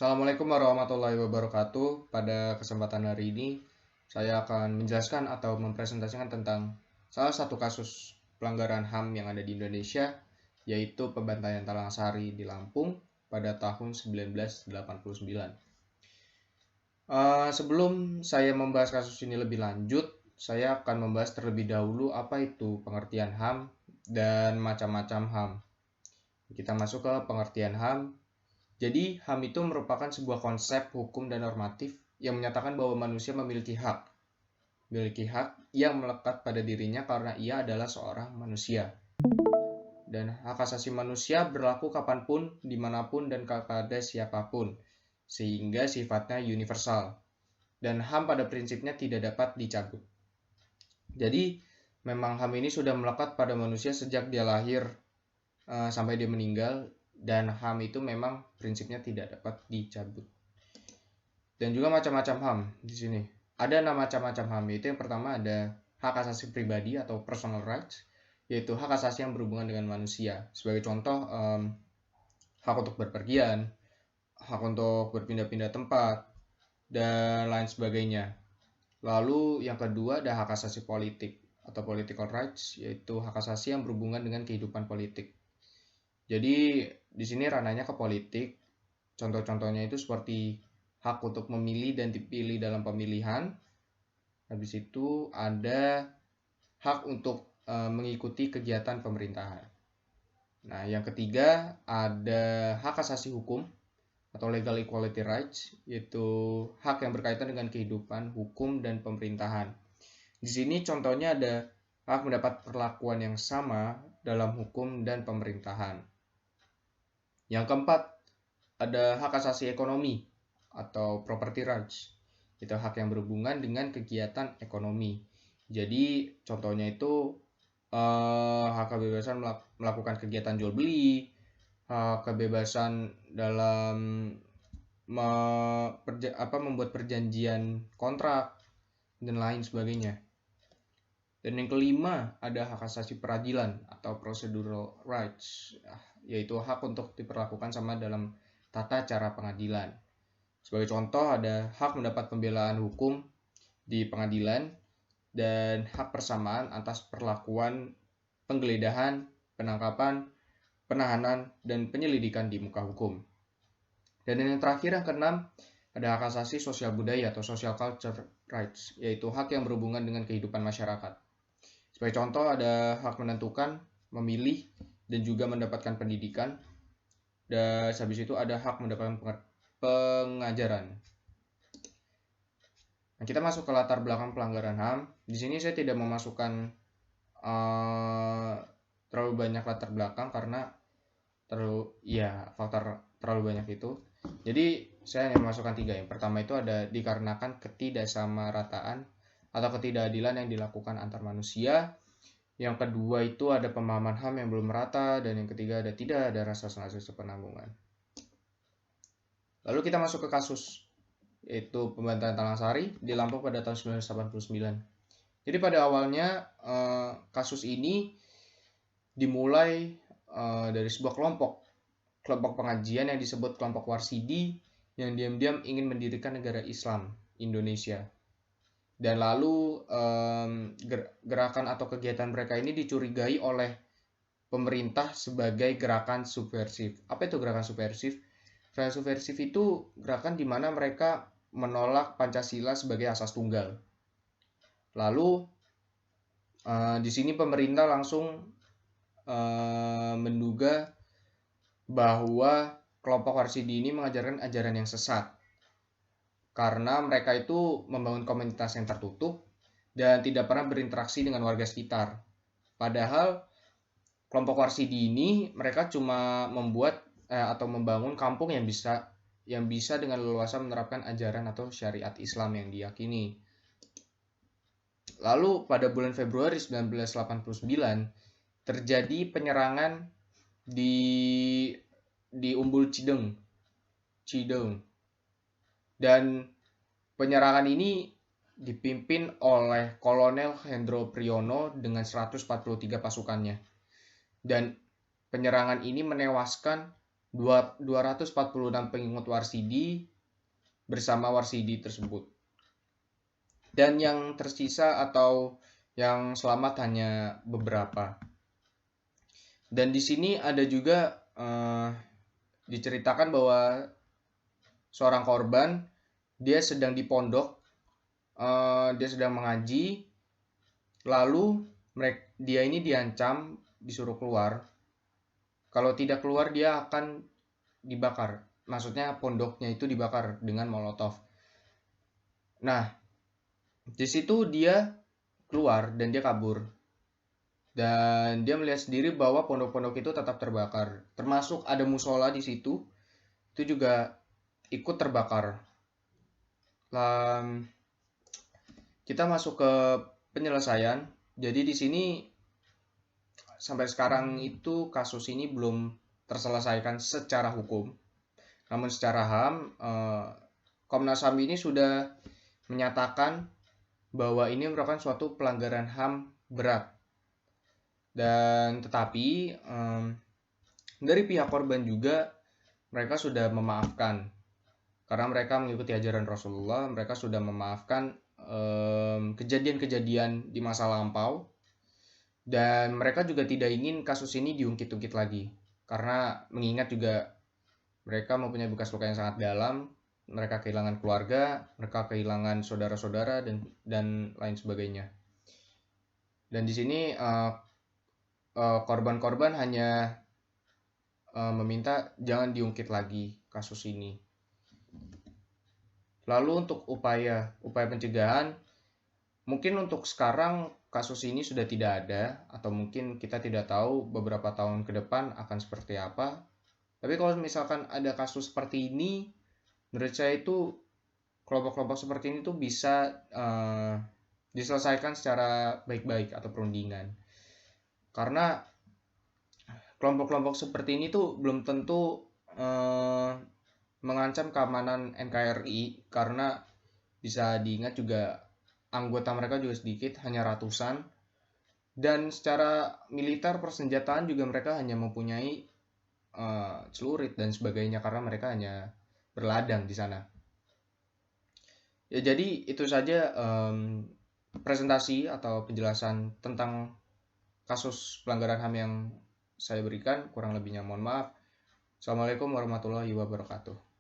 Assalamualaikum warahmatullahi wabarakatuh. Pada kesempatan hari ini, saya akan menjelaskan atau mempresentasikan tentang salah satu kasus pelanggaran HAM yang ada di Indonesia, yaitu pembantaian Talang Sari di Lampung pada tahun 1989. Sebelum saya membahas kasus ini lebih lanjut, saya akan membahas terlebih dahulu apa itu pengertian HAM dan macam-macam HAM. Kita masuk ke pengertian HAM. Jadi, HAM itu merupakan sebuah konsep hukum dan normatif yang menyatakan bahwa manusia memiliki hak yang melekat pada dirinya karena ia adalah seorang manusia. Dan hak asasi manusia berlaku kapanpun, dimanapun, dan kepada siapapun, sehingga sifatnya universal. Dan HAM pada prinsipnya tidak dapat dicabut. Jadi, memang HAM ini sudah melekat pada manusia sejak dia lahir sampai dia meninggal, dan HAM itu memang prinsipnya tidak dapat dicabut. Dan juga macam-macam HAM di sini. Ada macam-macam HAM, yaitu yang pertama ada hak asasi pribadi atau personal rights, yaitu hak asasi yang berhubungan dengan manusia. Sebagai contoh, hak untuk berpergian, hak untuk berpindah-pindah tempat, dan lain sebagainya. Lalu yang kedua ada hak asasi politik atau political rights, yaitu hak asasi yang berhubungan dengan kehidupan politik. Jadi di sini ranahnya ke politik. Contoh-contohnya itu seperti hak untuk memilih dan dipilih dalam pemilihan. Habis itu ada hak untuk mengikuti kegiatan pemerintahan. Nah, yang ketiga ada hak asasi hukum atau legal equality rights, yaitu hak yang berkaitan dengan kehidupan hukum dan pemerintahan. Di sini contohnya ada hak mendapat perlakuan yang sama dalam hukum dan pemerintahan. Yang keempat, ada hak asasi ekonomi atau property rights. Itu hak yang berhubungan dengan kegiatan ekonomi. Jadi contohnya itu hak kebebasan melakukan kegiatan jual beli, hak kebebasan dalam membuat perjanjian kontrak dan lain sebagainya. Dan yang kelima ada hak asasi peradilan atau procedural rights, yaitu hak untuk diperlakukan sama dalam tata cara pengadilan. Sebagai contoh ada hak mendapat pembelaan hukum di pengadilan dan hak persamaan atas perlakuan penggeledahan, penangkapan, penahanan, dan penyelidikan di muka hukum. Dan yang terakhir yang keenam ada hak asasi sosial budaya atau social culture rights, yaitu hak yang berhubungan dengan kehidupan masyarakat. Sebagai contoh ada hak menentukan, memilih, dan juga mendapatkan pendidikan. Dan habis itu ada hak mendapatkan pengajaran. Nah, kita masuk ke latar belakang pelanggaran HAM. Di sini saya tidak memasukkan terlalu banyak latar belakang karena faktor terlalu banyak itu. Jadi saya hanya memasukkan 3. Yang pertama itu ada dikarenakan ketidaksamarataan atau ketidakadilan yang dilakukan antar manusia. Yang kedua itu ada pemahaman HAM yang belum merata, dan yang ketiga tidak ada rasa sepenanggungan. Lalu kita masuk ke kasus, yaitu pembantaian Talang Sari di Lampung pada tahun 1989. Jadi pada awalnya kasus ini dimulai dari sebuah kelompok pengajian yang disebut kelompok Warsidi yang diam-diam ingin mendirikan negara Islam Indonesia. Dan lalu gerakan atau kegiatan mereka ini dicurigai oleh pemerintah sebagai gerakan subversif. Apa itu gerakan subversif? Gerakan subversif itu gerakan di mana mereka menolak Pancasila sebagai asas tunggal. Lalu di sini pemerintah langsung menduga bahwa kelompok Warsidi ini mengajarkan ajaran yang sesat karena mereka itu membangun komunitas yang tertutup dan tidak pernah berinteraksi dengan warga sekitar. Padahal kelompok Warsidi ini mereka cuma membuat atau membangun kampung yang bisa dengan leluasa menerapkan ajaran atau syariat Islam yang diyakini. Lalu pada bulan Februari 1989 terjadi penyerangan di Umbul Cideng. Dan penyerangan ini dipimpin oleh Kolonel Hendro Priyono dengan 143 pasukannya. Dan penyerangan ini menewaskan 246 pengikut Warsidi bersama Warsidi tersebut. Dan yang tersisa atau yang selamat hanya beberapa. Dan di sini ada juga diceritakan bahwa seorang korban dia sedang di pondok, dia sedang mengaji, lalu dia ini diancam disuruh keluar. Kalau tidak keluar dia akan dibakar. Maksudnya pondoknya itu dibakar dengan molotov. Nah, di situ dia keluar dan dia kabur. Dan dia melihat sendiri bahwa pondok-pondok itu tetap terbakar. Termasuk ada musola di situ, itu juga ikut terbakar. Kita masuk ke penyelesaian. Jadi di sini sampai sekarang itu kasus ini belum terselesaikan secara hukum. Namun secara HAM, Komnas HAM ini sudah menyatakan bahwa ini merupakan suatu pelanggaran HAM berat. Dan tetapi dari pihak korban juga mereka sudah memaafkan. Karena mereka mengikuti ajaran Rasulullah, mereka sudah memaafkan kejadian-kejadian di masa lampau. Dan mereka juga tidak ingin kasus ini diungkit-ungkit lagi. Karena mengingat juga mereka mempunyai bekas luka yang sangat dalam, mereka kehilangan keluarga, mereka kehilangan saudara-saudara dan lain sebagainya. Dan di sini korban-korban hanya meminta jangan diungkit lagi kasus ini. Lalu untuk upaya pencegahan, mungkin untuk sekarang kasus ini sudah tidak ada, atau mungkin kita tidak tahu beberapa tahun ke depan akan seperti apa. Tapi kalau misalkan ada kasus seperti ini, menurut saya itu kelompok-kelompok seperti ini tuh bisa diselesaikan secara baik-baik atau perundingan. Karena kelompok-kelompok seperti ini tuh belum tentu mengancam keamanan NKRI, karena bisa diingat juga anggota mereka juga sedikit, hanya ratusan. Dan secara militer persenjataan juga mereka hanya mempunyai celurit dan sebagainya, karena mereka hanya berladang di sana. Ya, jadi itu saja presentasi atau penjelasan tentang kasus pelanggaran HAM yang saya berikan. Kurang lebihnya mohon maaf. Assalamualaikum warahmatullahi wabarakatuh.